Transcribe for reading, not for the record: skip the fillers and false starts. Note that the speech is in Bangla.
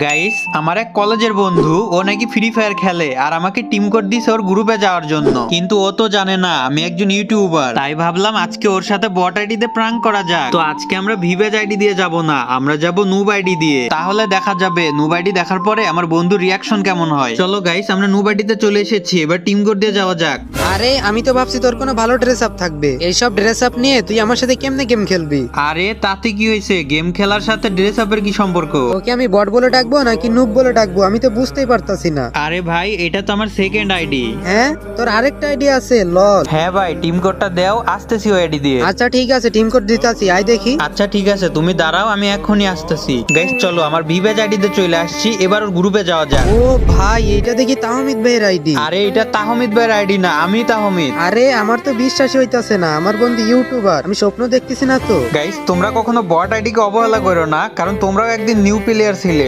গাইস, আমার এক কলেজের বন্ধু ও নাকি ফ্রি ফায়ার খেলে আর আমাকে টিম কোড দিছে ওর গ্রুপে যাওয়ার জন্য, কিন্তু ও তো জানে না আমি একজন ইউটিউবার। তাই ভাবলাম আজকে ওর সাথে বট আইডি তে প্রাঙ্ক করা যাক। তো আজকে আমরা ভিভেজ আইডি দিয়ে যাব না, আমরা যাব নুব আইডি দিয়ে। তাহলে দেখা যাবে নুব আইডি দেখার পরে আমার বন্ধুর রিয়াকশন কেমন হয়। চলো গাইস, আমরা নুব আইডি তে চলে এসেছি, এবার টিম কোড দিয়ে যাওয়া যাক। আরে আমি তো ভাবছি তোর কোনো ভালো ড্রেস আপ থাকবে। এইসব ড্রেস আপ নিয়ে তুই আমার সাথে কেমনে গেম খেলবি? আরে তাতে কি হয়েছে, গেম খেলার সাথে ড্রেস আপের কি সম্পর্ক? ওকে আমি বট বলে ডাকবো নাকি নুব বলে ডাকবো আমি তো বুঝতেই পারতাছি না। আরে ভাই, এটা তো আমার সেকেন্ড আইডি। হ্যাঁ, তোর আরেকটা আইডিয়া আছে? লল। হ্যাঁ ভাই, টিম কোডটা দাও, আসতেছি ওই আইডি দিয়ে। আচ্ছা ঠিক আছে, টিম কোড দিতাছি, আই দেখি। আচ্ছা ঠিক আছে, তুমি দাঁড়াও, আমি এখনই আসতেছি। গাইস চলো, আমার ভিভেজ আইডিতে চলে আসছি, এবার ওর গ্রুপে যাওয়া যাক। ও ভাই, এইটা দেখি তাহমিদ ভাইয়ের আইডি। আরে এটা তাহমিদ ভাইয়ের আইডি না, আমি তাহমিদ। আরে আমার তো বিশ্বাসই হইতাছে না, আমার বন্ধু ইউটিউবার, আমি স্বপ্ন দেখতেছি না তো। গাইস, তোমরা কখনো বট আইডিকে অবহেলা করো না, কারণ তোমরাও একদিন নিউ প্লেয়ার ছিলে।